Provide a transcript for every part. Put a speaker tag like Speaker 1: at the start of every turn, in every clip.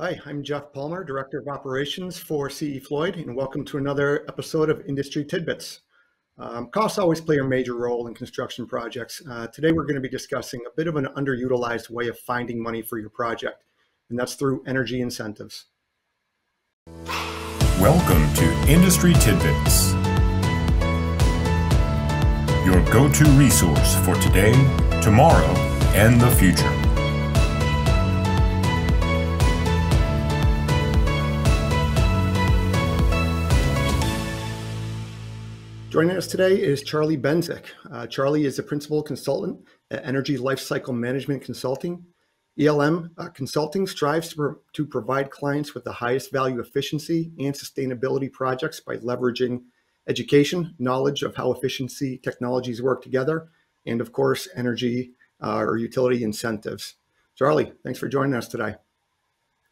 Speaker 1: Hi, I'm Jeff Palmer, Director of Operations for CE Floyd, and welcome to another episode of Industry Tidbits. Costs always play a major role in construction projects. Today we're going to be discussing a bit of an underutilized way of finding money for your project, and that's through energy incentives.
Speaker 2: Welcome to Industry Tidbits, your go-to resource for today, tomorrow, and the future.
Speaker 1: Joining us today is Charlie Benzyk. Charlie is a principal consultant at Energy Lifecycle Management Consulting. E.L.M. Consulting strives to provide clients with the highest value efficiency and sustainability projects by leveraging education, knowledge of how efficiency technologies work together, and of course, energy or utility incentives. Charlie, thanks for joining us today.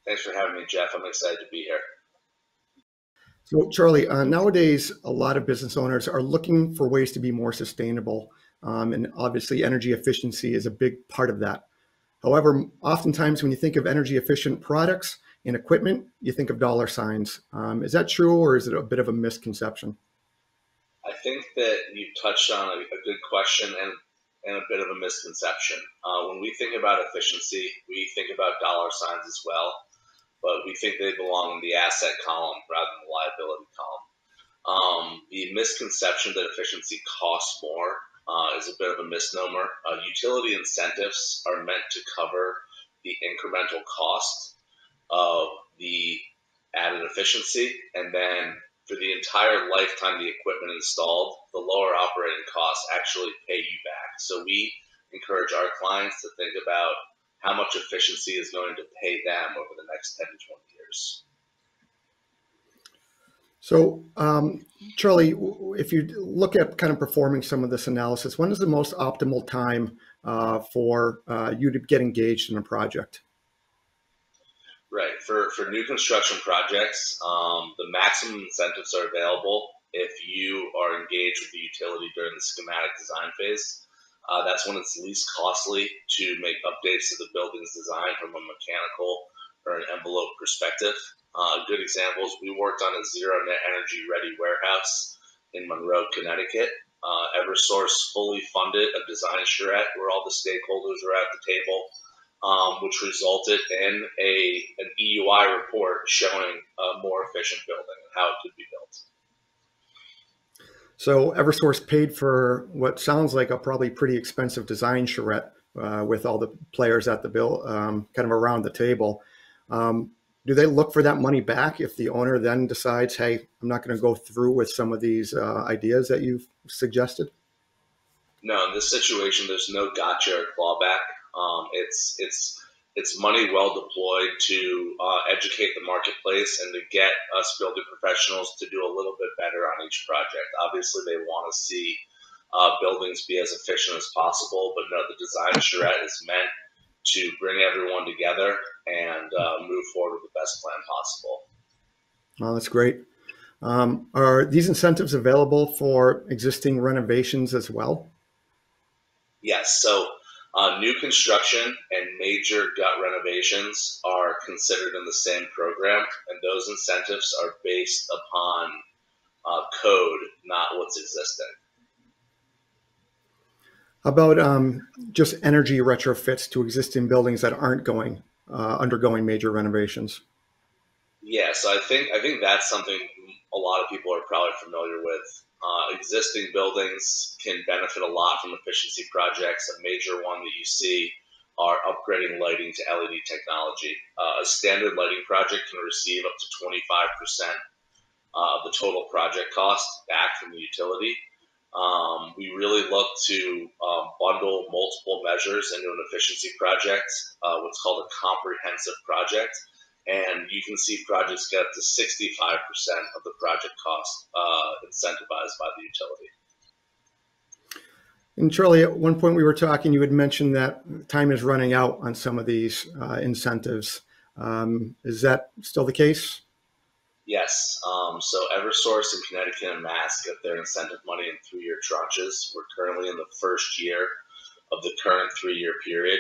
Speaker 3: Thanks for having me, Jeff. I'm excited to be here.
Speaker 1: So, Charlie, nowadays, a lot of business owners are looking for ways to be more sustainable, and obviously energy efficiency is a big part of that. However, oftentimes when you think of energy efficient products and equipment, you think of dollar signs. Is that true, or is it a bit of a misconception?
Speaker 3: I think that you touched on a good question and a bit of a misconception. When we think about efficiency, we think about dollar signs as well, but we think they belong in the asset column rather than the liability column. The misconception that efficiency costs more is a bit of a misnomer. Utility incentives are meant to cover the incremental cost of the added efficiency, and then for the entire lifetime of the equipment installed, the lower operating costs actually pay you back. So we encourage our clients to think about how much efficiency is going to pay them over the next 10 to 20 years.
Speaker 1: So, Charlie, if you look at kind of performing some of this analysis, when is the most optimal time for you to get engaged in a project?
Speaker 3: Right. For new construction projects, the maximum incentives are available if you are engaged with the utility during the schematic design phase. That's when it's least costly to make updates to the building's design from a mechanical or an envelope perspective. A good example is we worked on a zero net energy ready warehouse in Monroe, Connecticut. Eversource fully funded a design charrette where all the stakeholders were at the table, which resulted in an EUI report showing a more efficient building and how it could be built.
Speaker 1: So Eversource paid for what sounds like a probably pretty expensive design charrette with all the players at the bill, kind of around the table. Do they look for that money back if the owner then decides, hey, I'm not going to go through with some of these ideas that you've suggested?
Speaker 3: No, in this situation, there's no gotcha or clawback. It's money well deployed to educate the marketplace and to get us building professionals to do a little bit better on each project. Obviously, they want to see buildings be as efficient as possible, but no, the design charrette is meant to bring everyone together and move forward with the best plan possible.
Speaker 1: Oh, that's great. Are these incentives available for existing renovations as well?
Speaker 3: Yes. So new construction and major gut renovations are considered in the same program, and those incentives are based upon code, not what's existing.
Speaker 1: How about just energy retrofits to existing buildings that aren't undergoing major renovations?
Speaker 3: Yeah, so I think that's something a lot of people are probably familiar with. Existing buildings can benefit a lot from efficiency projects. A major one that you see are upgrading lighting to LED technology. A standard lighting project can receive up to 25% of the total project cost back from the utility. We really look to bundle multiple measures into an efficiency project, what's called a comprehensive project. And you can see projects get up to 65% of the project cost incentivized by the utility.
Speaker 1: And Charlie, at one point we were talking, you had mentioned that time is running out on some of these incentives. Is that still the case?
Speaker 3: Yes. So Eversource in Connecticut and Mass get their incentive money in 3-year tranches. We're currently in the first year of the current 3-year period.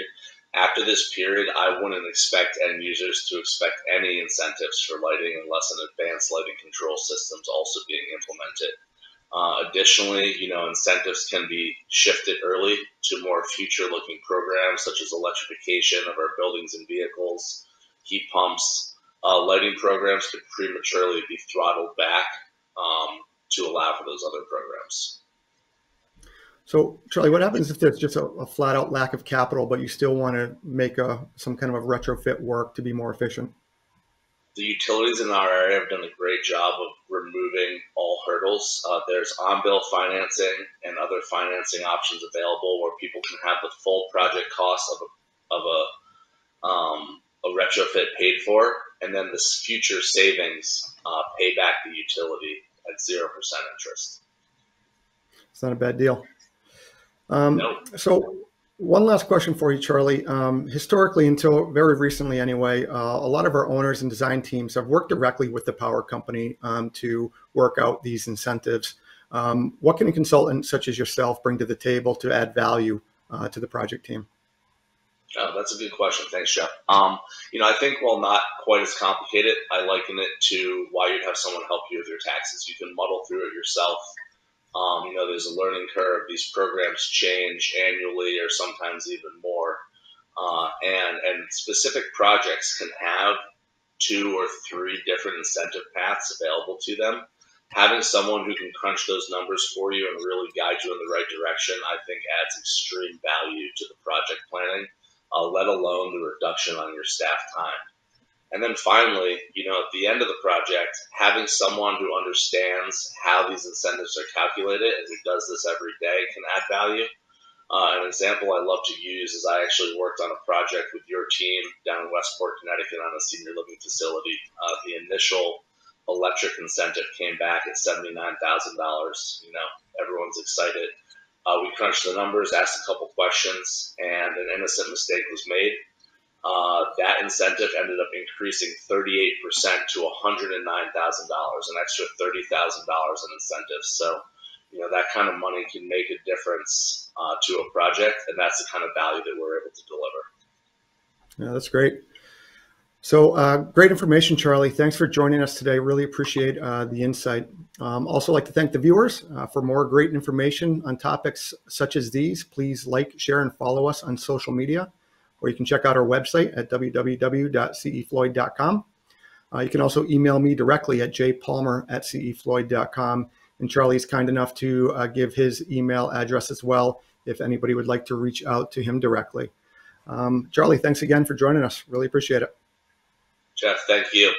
Speaker 3: After this period, I wouldn't expect end users to expect any incentives for lighting unless an advanced lighting control system is also being implemented. Additionally, incentives can be shifted early to more future-looking programs such as electrification of our buildings and vehicles, heat pumps. Lighting programs could prematurely be throttled back to allow for those other programs.
Speaker 1: So, Charlie, what happens if there's just a flat-out lack of capital, but you still want to make some kind of a retrofit work to be more efficient?
Speaker 3: The utilities in our area have done a great job of removing all hurdles. There's on-bill financing and other financing options available where people can have the full project cost of a retrofit paid for, and then the future savings pay back the utility at 0% interest.
Speaker 1: It's not a bad deal.
Speaker 3: Nope.
Speaker 1: So one last question for you, Charlie. Historically, until very recently anyway, a lot of our owners and design teams have worked directly with the power company to work out these incentives. What can a consultant such as yourself bring to the table to add value to the project team?
Speaker 3: Oh, that's a good question. Thanks, Jeff. I think while not quite as complicated, I liken it to why you'd have someone help you with your taxes. You can muddle through it yourself. There's a learning curve. These programs change annually or sometimes even more. And specific projects can have 2 or 3 different incentive paths available to them. Having someone who can crunch those numbers for you and really guide you in the right direction, I think adds extreme value to the project planning, let alone the reduction on your staff time. And then finally, at the end of the project, having someone who understands how these incentives are calculated and who does this every day can add value. An example I love to use is I actually worked on a project with your team down in Westport, Connecticut on a senior living facility. The initial electric incentive came back at $79,000. Everyone's excited. We crunched the numbers, asked a couple questions, and an innocent mistake was made. That incentive ended up increasing 38% to $109,000, an extra $30,000 in incentives. So, that kind of money can make a difference to a project, and that's the kind of value that we're able to deliver.
Speaker 1: Yeah, that's great. So great information, Charlie. Thanks for joining us today. Really appreciate the insight. Also like to thank the viewers for more great information on topics such as these. Please like, share, and follow us on social media, or you can check out our website at www.cefloyd.com. You can also email me directly at jpalmer@cefloyd.com. And Charlie's kind enough to give his email address as well if anybody would like to reach out to him directly. Charlie, thanks again for joining us. Really appreciate it.
Speaker 3: Jeff, thank you.